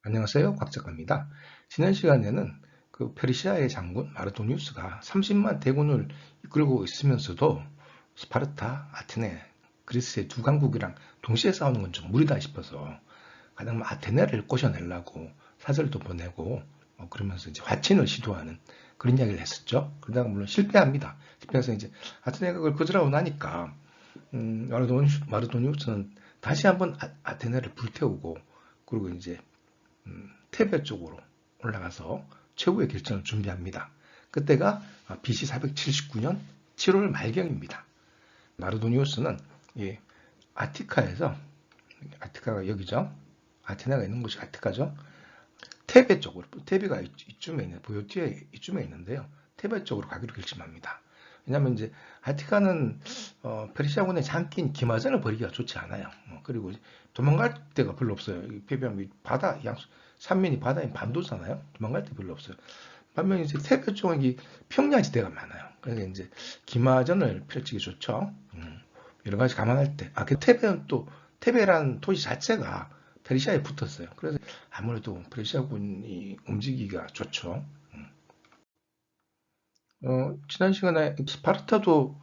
안녕하세요. 곽 작가입니다. 지난 시간에는 그 페르시아의 장군 마르도니우스가 30만 대군을 이끌고 있으면서도 스파르타, 아테네, 그리스의 두 강국이랑 동시에 싸우는 건 좀 무리다 싶어서 가장 아테네를 꼬셔내려고 사절도 보내고 그러면서 이제 화친을 시도하는 그런 이야기를 했었죠. 그러다가 물론 실패합니다. 실패해서 이제 아테네가 그걸 거절하고 나니까 마르도니우스는 다시 한번 아테네를 불태우고 그리고 이제 테베 쪽으로 올라가서 최후의 결전을 준비합니다. 그때가 BC 479년 7월 말경입니다. 마르도니우스는 이 아티카에서 아티카가 여기죠. 아테네가 있는 곳이 아티카죠. 테베 쪽으로 테베가 이쯤에 있는 보요티에 이쯤에 있는데요. 테베 쪽으로 가기로 결심합니다. 왜냐하면 이제 아티카는 페르시아군의 장기인 기마전을 벌이기가 좋지 않아요. 그리고 도망갈 데가 별로 없어요. 페르시아 바다 산면이 바다인 반도잖아요. 도망갈 데 별로 없어요. 반면 이제 테베 쪽은 평야지대가 많아요. 그래서 이제 기마전을 펼치기 좋죠. 여러 가지 감안할 때, 그 테베는 또 테베라는 도시 자체가 페르시아에 붙었어요. 그래서 아무래도 페르시아군이 움직이기가 좋죠. 지난 시간에 스파르타도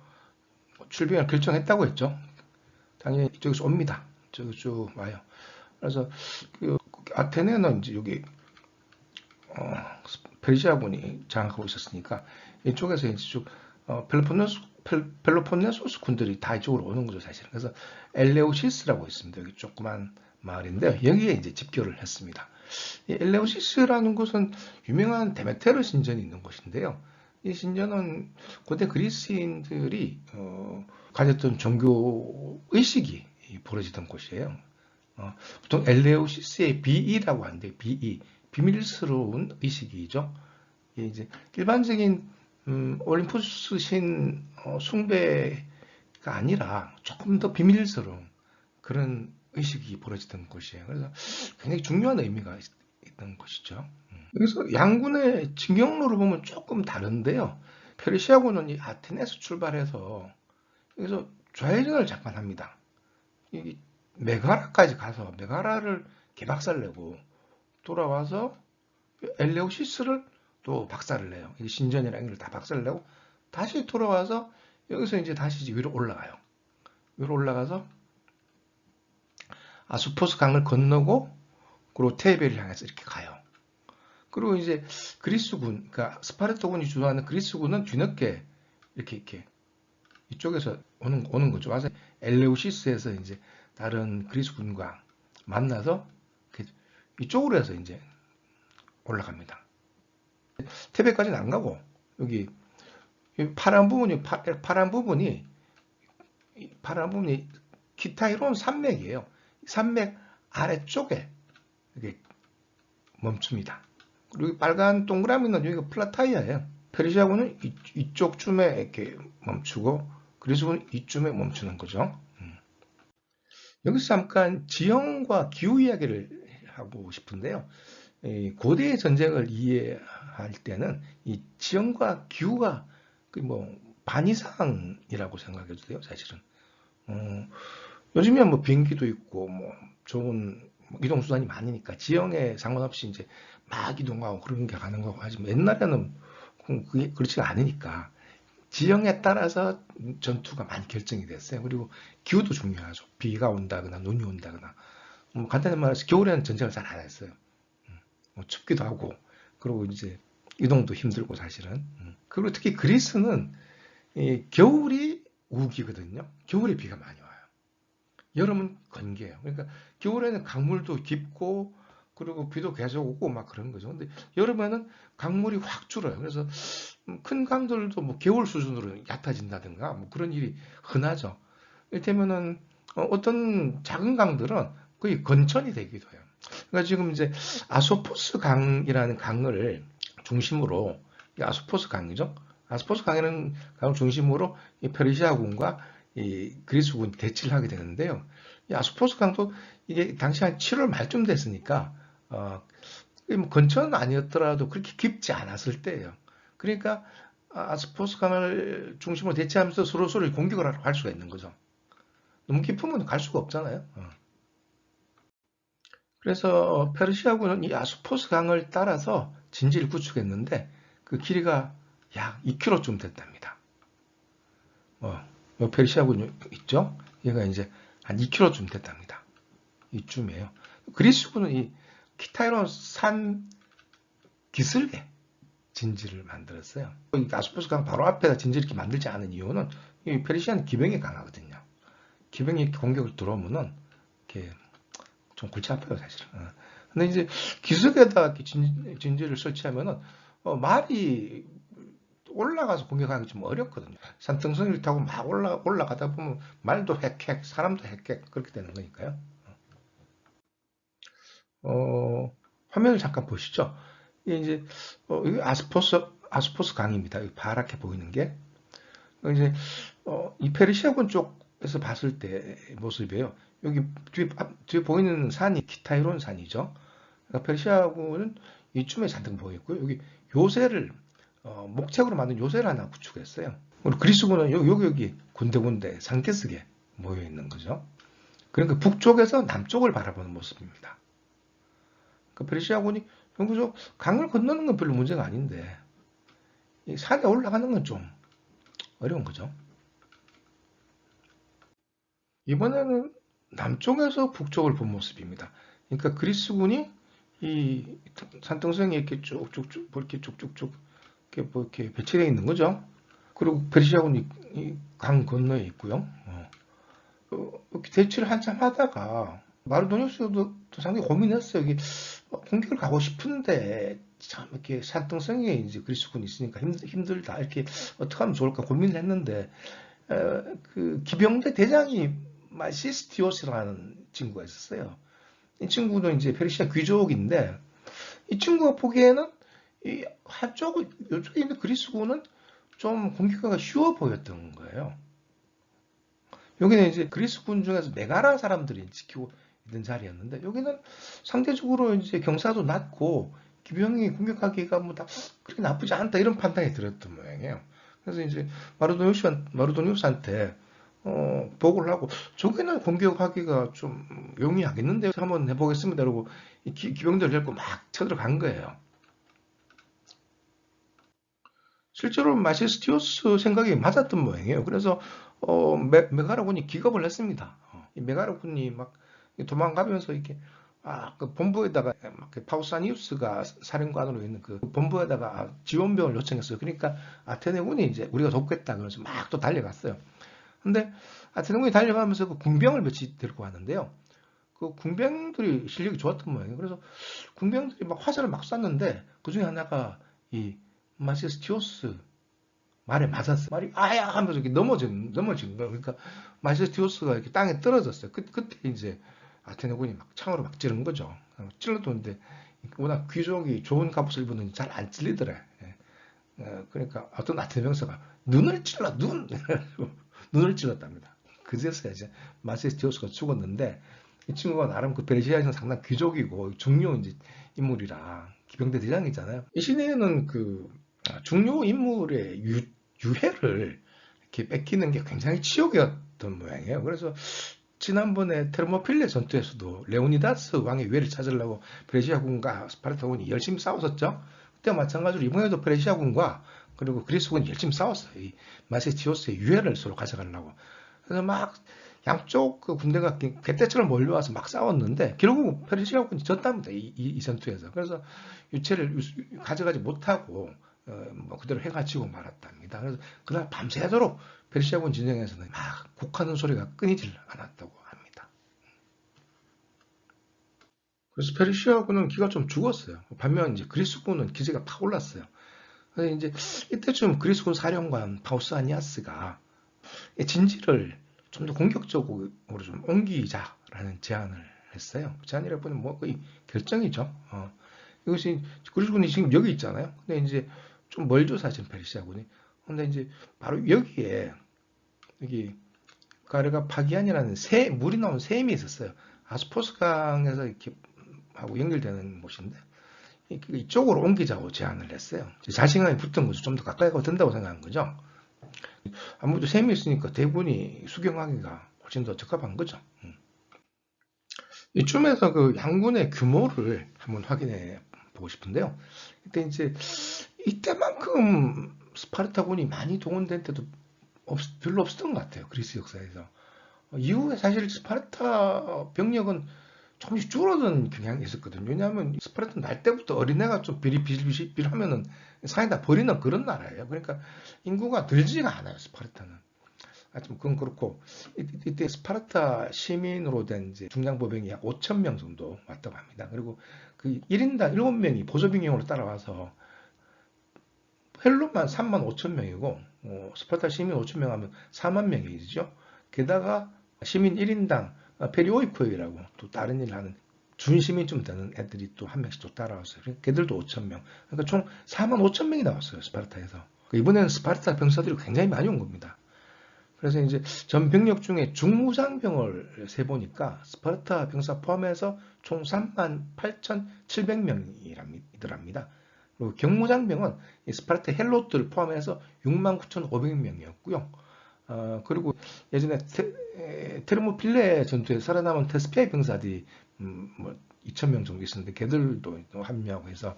출兵을 결정했다고 했죠. 당연히 이쪽에서 옵니다. 이쪽에서 쭉 와요. 그래서 그 아테네는 이제 여기 페르시아군이 장악하고 있었으니까 이쪽에서 이제 쭉 펠로폰네소스 군들이 다 이쪽으로 오는 거죠, 사실은. 그래서 엘레우시스라고 있습니다. 여기 조그만 마을인데요. 여기에 이제 집결을 했습니다. 이 엘레우시스라는 곳은 유명한 데메테르 신전이 있는 곳인데요. 이 신전은 고대 그리스인들이 가졌던 종교 의식이 벌어지던 곳이에요. 보통 엘레우시스의 비이라고 하는데 비이 비밀스러운 의식이죠. 이제 일반적인 올림푸스 신 숭배가 아니라 조금 더 비밀스러운 그런 의식이 벌어지던 곳이에요. 그래서 굉장히 중요한 의미가 있던 곳이죠. 여기서 양군의 진경로를 보면 조금 다른데요. 페르시아군은 이 아테네에서 출발해서 여기서 좌회전을 잠깐 합니다. 이 메가라까지 가서 메가라를 개박살내고 돌아와서 엘레오시스를 또 박살을 내요. 신전이랑 이걸 다 박살을 내고 다시 돌아와서 여기서 이제 다시 위로 올라가요. 위로 올라가서 아수포스 강을 건너고 그리고 테베를 향해서 이렇게 가요. 그리고 이제 그리스군, 그러니까 스파르타군이 주도하는 그리스군은 뒤늦게 이렇게 이쪽에서 오는 거죠. 와서 엘레우시스에서 이제 다른 그리스군과 만나서 이쪽으로 해서 이제 올라갑니다. 테베까지는 안 가고 여기 파란 부분이 키타이론 산맥이에요. 산맥 아래쪽에 이렇게 멈춥니다. 그리고 빨간 동그라미는 여기가 플라타이아예요. 페르시아군은 이쪽쯤에 이렇게 멈추고 그리스군은 이쯤에 멈추는 거죠. 여기서 잠깐 지형과 기후 이야기를 하고 싶은데요. 고대의 전쟁을 이해할 때는 이 지형과 기후가 반 이상이라고 생각해도 돼요, 사실은. 요즘에 뭐 비행기도 있고 좋은 이동 수단이 많으니까 지형에 상관없이 이제 막 이동하고 그런 게 가능하고 하지만 옛날에는 그게 그렇지가 않으니까 지형에 따라서 전투가 많이 결정이 됐어요. 그리고 기후도 중요하죠. 비가 온다거나 눈이 온다거나. 간단히 말해서 겨울에는 전쟁을 잘 안 했어요. 춥기도 하고 그리고 이제 이동도 힘들고 사실은. 그리고 특히 그리스는 겨울이 우기거든요. 겨울에 비가 많이 와요. 여름은 건기예요. 그러니까 겨울에는 강물도 깊고 그리고 비도 계속 오고 막 그런 거죠. 근데 여름에는 강물이 확 줄어요. 그래서 큰 강들도 겨울 수준으로 얕아진다든가 그런 일이 흔하죠. 이를테면은 어떤 작은 강들은 거의 건천이 되기도 해요. 그러니까 지금 이제 아소포스 강이라는 강을 중심으로 아소포스 강이죠. 아소포스 강이라는 강을 중심으로 이 페르시아군과 이 그리스군이 대치를 하게 되는데요. 이 아소포스 강도 이게 당시 한 7월 말쯤 됐으니까 건천은 아니었더라도 그렇게 깊지 않았을 때예요. 그러니까 아소포스 강을 중심으로 대치하면서 서로 공격을 할 수가 있는 거죠. 너무 깊으면 갈 수가 없잖아요. 그래서 페르시아군은 이 아스포스 강을 따라서 진지를 구축했는데 그 길이가 약 2km쯤 됐답니다. 요 페르시아군 있죠? 얘가 이제 한 2km쯤 됐답니다. 이쯤이에요. 그리스군은 이 키타이론 산 기슭에 진지를 만들었어요. 이 아스포스 강 바로 앞에다 진지를 이렇게 만들지 않은 이유는 이 페르시아는 기병이 강하거든요. 기병이 이렇게 공격을 들어오면은 이렇게 좀 골치 아파요, 사실은. 근데 이제 기슭에다 이렇게 진지를 설치하면은 말이 올라가서 공격하기 좀 어렵거든요. 산등성이를 타고 막 올라가다 보면 말도 헥헥, 사람도 헥헥 그렇게 되는 거니까요. 화면을 잠깐 보시죠. 이게 이제 이게 아스포스 강입니다. 파랗게 보이는 게 이제 이 페르시아군 쪽에서 봤을 때 모습이에요. 여기 뒤에 보이는 산이 키타이론 산이죠. 그러니까 페르시아군은 이쯤에 잔뜩 보였고요. 여기 요새를 목책으로 만든 요새를 하나 구축했어요. 그리고 그리스군은 여기 군데군데 산기슭에 모여 있는 거죠. 그러니까 북쪽에서 남쪽을 바라보는 모습입니다. 그 페르시아군이 정부적 강을 건너는 건 별로 문제가 아닌데 이 산에 올라가는 건 좀 어려운 거죠. 이번에는 남쪽에서 북쪽을 본 모습입니다. 그러니까 그리스군이 이 산등성이 이렇게 쭉쭉쭉 이렇게 쭉쭉쭉 이렇게 뭐 이렇게 배치되어 있는 거죠. 그리고 페르시아군이 강 건너에 있고요. 이렇게 대치를 한참 하다가 마르도니우스도 상당히 고민했어요. 이게 공격을 가고 싶은데 참 이렇게 산등성에 이제 그리스군이 있으니까 힘들다 이렇게 어떻게 하면 좋을까 고민을 했는데 그 기병대 대장이 마시스티오스라는 친구가 있었어요. 이 친구도 이제 페르시아 귀족인데 이 친구가 보기에는 이 한쪽 이쪽에 있는 그리스군은 좀 공격하기가 쉬워 보였던 거예요. 여기는 이제 그리스군 중에서 메가라 사람들이 지키고 있는 자리였는데 여기는 상대적으로 이제 경사도 낮고 기병이 공격하기가 뭐 다 그렇게 나쁘지 않다 이런 판단이 들었던 모양이에요. 그래서 이제 마르도니우스한테 보고를 하고 저기는 공격하기가 좀 용이하겠는데 한번 해보겠습니다. 그러고 기병들을 데리고 막 쳐들어간 거예요. 실제로 마시스티오스 생각이 맞았던 모양이에요. 그래서 메가라군이 기겁을 했습니다. 이 메가라군이 막 도망가면서 이렇게 그 본부에다가 파우사니우스가 사령관으로 있는 그 본부에다가 지원병을 요청했어요. 그러니까 아테네군이 이제 우리가 돕겠다 그래서 막 또 달려갔어요. 근데 아테네군이 달려가면서 그 궁병을 며칠 데리고 왔는데요. 그 궁병들이 실력이 좋았던 모양이에요. 그래서 궁병들이 막 화살을 막 쐈는데 그 중에 하나가 이 마시스티오스 말에 맞았어요. 말이 아야 하면서 이렇게 넘어진 거예요. 그러니까 마시스티오스가 이렇게 땅에 떨어졌어요. 그때 이제 아테네군이 막 창으로 막 찌른 거죠. 찔러도는데 워낙 귀족이 좋은 갑옷을 입으니 잘 안 찔리더래. 그러니까 어떤 아테네 병사가 눈을 찔러 눈을 찔렀답니다. 그제서야 이제 마시스티오스가 죽었는데 이 친구가 나름 그 페르시아에서는 상당 귀족이고 중요 이제 인물이라 기병대 대장이잖아요. 이 시대에는 그 중요 인물의 유해를 이렇게 뺏기는 게 굉장히 치욕이었던 모양이에요. 그래서 지난번에 테르모필레 전투에서도 레오니다스 왕의 유해를 찾으려고 페르시아군과 스파르타군이 열심히 싸웠었죠. 그때 마찬가지로 이번에도 페르시아군과 그리고 그리스군이 열심히 싸웠어요. 이 마세티오스의 유해를 서로 가져가려고. 그래서 막 양쪽 그 군대가 개떼처럼 몰려와서 막 싸웠는데 결국 페르시아군이 졌답니다. 이 전투에서. 그래서 유체를 가져가지 못하고 뭐 그대로 해가 지고 말았답니다. 그래서 그날 밤새도록 페르시아군 진영에서는 막 곡하는 소리가 끊이질 않았다고 합니다. 그래서 페르시아군은 기가 좀 죽었어요. 반면 이제 그리스군은 기세가 팍 올랐어요. 그래서 이제 이때쯤 그리스군 사령관 파우사니아스가 진지를 좀 더 공격적으로 좀 옮기자라는 제안을 했어요. 제안이라 보면 뭐 거의 결정이죠. 이것이 그리스군이 지금 여기 있잖아요. 근데 이제 좀 멀죠 사실 페르시아군이. 근데 이제 바로 여기에 여기 가르가 파기안이라는 물이 나온 샘이 있었어요. 아스포스강에서 이렇게 하고 연결되는 곳인데 이쪽으로 옮기자고 제안을 했어요. 자신감이 붙은 거죠. 좀 더 가까이 가도 된다고 생각한 거죠. 아무래도 샘이 있으니까 대군이 수경하기가 훨씬 더 적합한 거죠. 이쯤에서 그 양군의 규모를 한번 확인해 보고 싶은데요. 이때 이제 이때만큼 스파르타군이 많이 동원된 때도 별로 없었던 것 같아요. 그리스 역사에서. 이후에 사실 스파르타 병력은 조금씩 줄어든 경향이 있었거든요. 왜냐하면 스파르타 날 때부터 어린애가 좀 비실비실 하면은 사이다 버리는 그런 나라예요. 그러니까 인구가 늘지가 않아요, 스파르타는. 하여튼 그건 그렇고 이때 스파르타 시민으로 된 이제 중량보병이 약 5천 명 정도 왔다고 합니다. 그리고 그 1인당 7명이 보조병력으로 따라와서 헬론만 3만 5천 명이고 스파르타 시민 5천 명 하면 4만 명이죠. 게다가 시민 1인당 페리오이코이라고 또 다른 일을 하는 준시민 좀 되는 애들이 또 한 명씩 또 따라왔어요. 걔들도 5천 명. 그러니까 총 4만 5천 명이 나왔어요. 스파르타에서. 이번에는 스파르타 병사들이 굉장히 많이 온 겁니다. 그래서 이제 전 병력 중에 중무장병을 세보니까 스파르타 병사 포함해서 총 3만 8,700명이더랍니다. 그리고 경무장병은 스파르타 헬롯들 포함해서 6만 9,500명이었고요. 그리고 예전에 테르모필레 전투에 살아남은 테스피아의 병사들이 뭐 2,000명 정도 있었는데 걔들도 합류하고 해서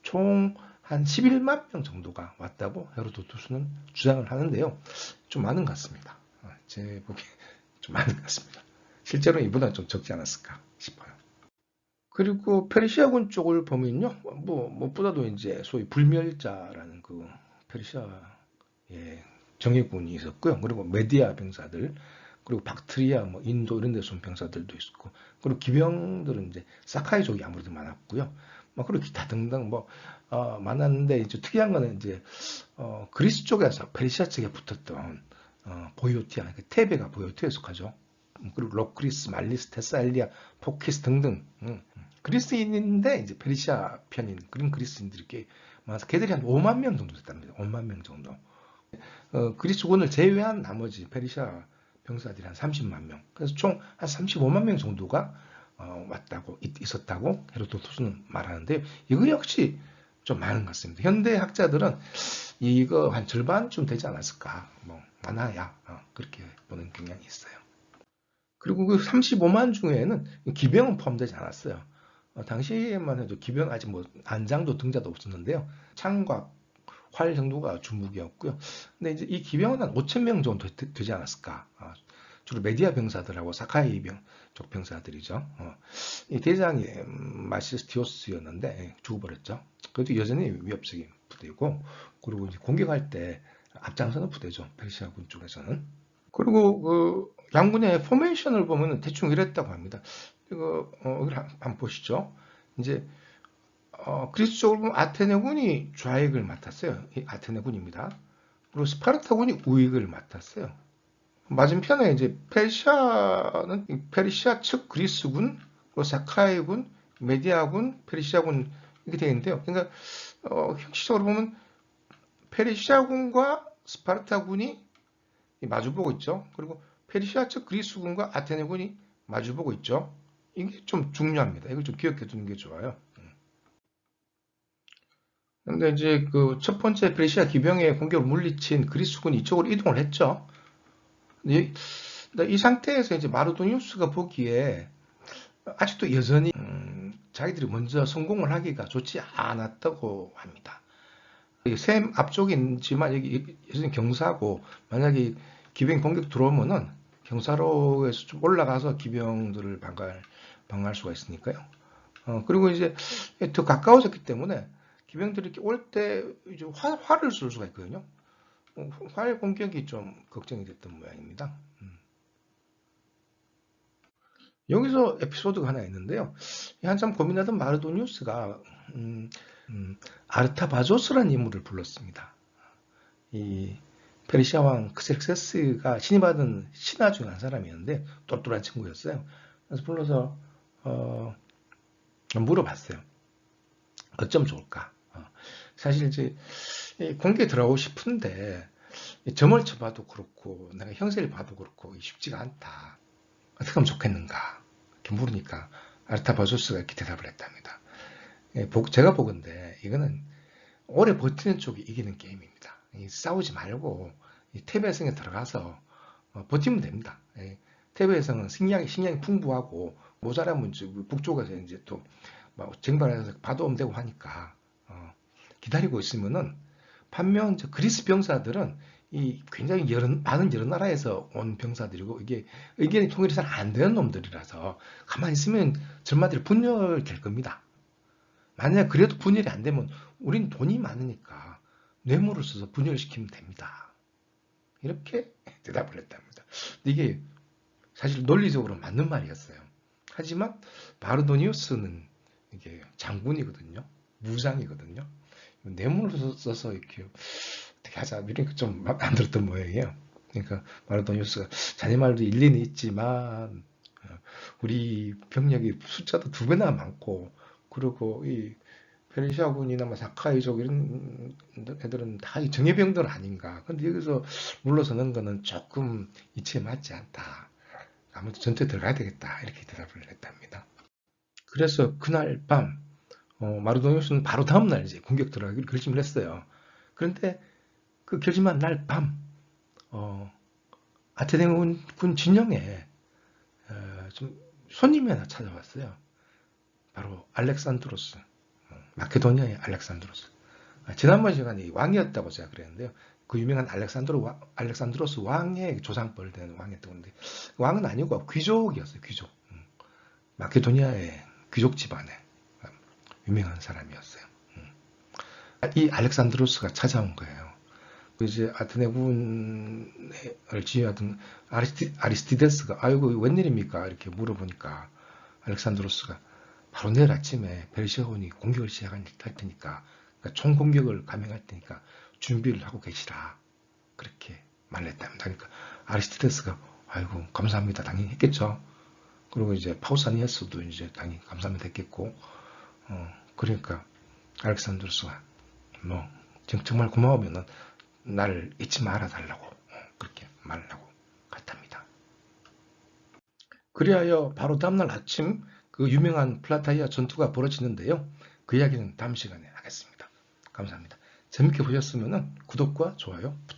총 한 11만 명 정도가 왔다고 헤로도투스는 주장을 하는데요. 좀 많은 것 같습니다. 제 보기에 좀 많은 것 같습니다. 실제로는 이보다 좀 적지 않았을까 싶어요. 그리고 페르시아군 쪽을 보면요, 뭐 무엇보다도 이제 소위 불멸자라는 그 페르시아의 정예군이 있었고요. 그리고 메디아 병사들, 그리고 박트리아, 뭐 인도 이런 데서 온 병사들도 있었고, 그리고 기병들은 이제 사카이족이 아무래도 많았고요. 뭐 그리고 기타 등등 뭐 많았는데 이제 특이한 거는 이제 그리스 쪽에서 페르시아 측에 붙었던 보이오티아, 그러니까 테베가 보이오티아에 속하죠. 그리고 로크리스, 말리스, 테살리아, 포키스 등등 그리스인인데 이제 페르시아 편인 그런 그리스인들이 꽤 많아서 걔들이 한 5만 명 정도 됐답니다. 5만 명 정도. 그리스군을 제외한 나머지 페르시아 병사들이 한 30만 명. 그래서 총 한 35만 명 정도가 왔다고 있었다고 헤로도토스는 말하는데 이거 역시 좀 많은 것 같습니다. 현대 학자들은 이거 한 절반쯤 되지 않았을까? 뭐 많아야 그렇게 보는 경향이 있어요. 그리고 그 35만 중에는 기병은 포함되지 않았어요. 당시에만 해도 기병 아직 뭐 안장도 등자도 없었는데요. 창과 활 정도가 주무기였고요. 근데 이제 이 기병은 한 5천 명 정도 되지 않았을까? 주로 메디아 병사들하고 사카이 쪽 병사들이죠. 이 대장이 마시스티오스였는데 죽어버렸죠. 그래도 여전히 위협적인 부대이고, 그리고 이제 공격할 때 앞장서는 부대죠. 페르시아군 쪽에서는. 그리고 그 양군의 포메이션을 보면 대충 이랬다고 합니다. 이거 이걸 한번 보시죠. 이제 그리스 쪽으로 보면 아테네군이 좌익을 맡았어요. 이 아테네군입니다. 그리고 스파르타군이 우익을 맡았어요. 맞은편에 이제 페르시아는 페르시아 측 그리스군, 그리고 사카이군, 메디아군, 페르시아군 이렇게 되어 있는데요. 그러니까 형식적으로 보면 페르시아군과 스파르타군이 마주보고 있죠. 그리고 페르시아 측 그리스군과 아테네군이 마주보고 있죠. 이게 좀 중요합니다. 이걸 좀 기억해 두는 게 좋아요. 근데 이제 그 첫 번째 페르시아 기병의 공격을 물리친 그리스군이 이쪽으로 이동을 했죠. 근데 이 상태에서 이제 마르도니우스가 보기에 아직도 여전히 자기들이 먼저 성공을 하기가 좋지 않았다고 합니다. 샘 앞쪽에 있지만 여기 여전히 경사고 만약에 기병 공격 들어오면은 경사로에서 좀 올라가서 기병들을 방어할 수가 있으니까요. 그리고 이제 더 가까워졌기 때문에 기병들이 이렇게 올 때 이제 활을 쏠 수가 있거든요. 활 공격이 좀 걱정이 됐던 모양입니다. 여기서 에피소드가 하나 있는데요. 한참 고민하던 마르도니우스가 아르타바조스라는 인물을 불렀습니다. 이 페르시아 왕 크섹세스가 신임받은 신하 중 한 사람이었는데 똘똘한 친구였어요. 그래서 불러서 물어봤어요. 어쩜 좋을까? 사실 이제 공개에 들어가고 싶은데 점을 쳐봐도 그렇고 내가 형세를 봐도 그렇고 쉽지가 않다. 어떻게 하면 좋겠는가? 이렇게 물으니까 아르타바조스가 이렇게 대답을 했답니다. 제가 보건데 이거는 오래 버티는 쪽이 이기는 게임입니다. 싸우지 말고 태배성에 들어가서 버티면 됩니다. 태배성은 식량이 풍부하고 모자라면 이제 북쪽에서 이제 또 막 쟁반에서 바도 엄대고 하니까 기다리고 있으면은 반면 저 그리스 병사들은 이 굉장히 많은 여러 나라에서 온 병사들이고 이게 의견이 통일이 잘 안 되는 놈들이라서 가만히 있으면 절마들 분열될 겁니다. 만약 그래도 분열이 안 되면 우린 돈이 많으니까 뇌물을 써서 분열시키면 됩니다. 이렇게 대답을 했답니다. 이게 사실 논리적으로 맞는 말이었어요. 하지만 바르도니우스는 이게 장군이거든요. 무장이거든요. 뇌물을 써서 이렇게 어떻게 하자 이런 좀 맘에 안 들었던 모양이에요. 그러니까 바르도니우스가 자네 말도 일리는 있지만 우리 병력이 숫자도 2배나 많고 그리고 이 페르시아군이나 뭐 사카이족 이런 애들은 다 정예병들 아닌가. 근데 여기서 물러서는 거는 조금 이치에 맞지 않다. 아무튼 전투에 들어가야 되겠다. 이렇게 대답을 했답니다. 그래서 그날 밤 마르도니우스는 바로 다음날 이제 공격 들어가기로 결심을 했어요. 그런데 그 결심한 날 밤 아테네 군 진영에 좀 손님이 하나 찾아왔어요. 바로 알렉산드로스, 마케도니아의 알렉산드로스. 지난번 시간에 왕이었다고 제가 그랬는데요. 그 유명한 알렉산드로스 왕의 조상뻘 되는 왕이었던 건데 왕은 아니고 귀족이었어요. 귀족. 마케도니아의 귀족 집안의 유명한 사람이었어요. 이 알렉산드로스가 찾아온 거예요. 이제 아테네군을 지휘하던 아리스티데스가 아이고 웬일입니까? 이렇게 물어보니까 알렉산드로스가 바로 내일 아침에 페르시아군이 공격을 시작할 테니까 그러니까 총공격을 감행할 테니까 준비를 하고 계시라. 그렇게 말했답니다. 그러니까 아리스티데스가 아이고 감사합니다. 당연히 했겠죠. 그리고 이제 파우사니아스도 이제 당연히 감사합니다 했겠고 그러니까 알렉산드로스가 뭐 정말 고마우면은 나를 잊지 말아 달라고 그렇게 말을 하고 갔답니다. 그리하여 바로 다음날 아침 그 유명한 플라타이아 전투가 벌어지는데요. 그 이야기는 다음 시간에 하겠습니다. 감사합니다. 재밌게 보셨으면 구독과 좋아요 부탁드립니다.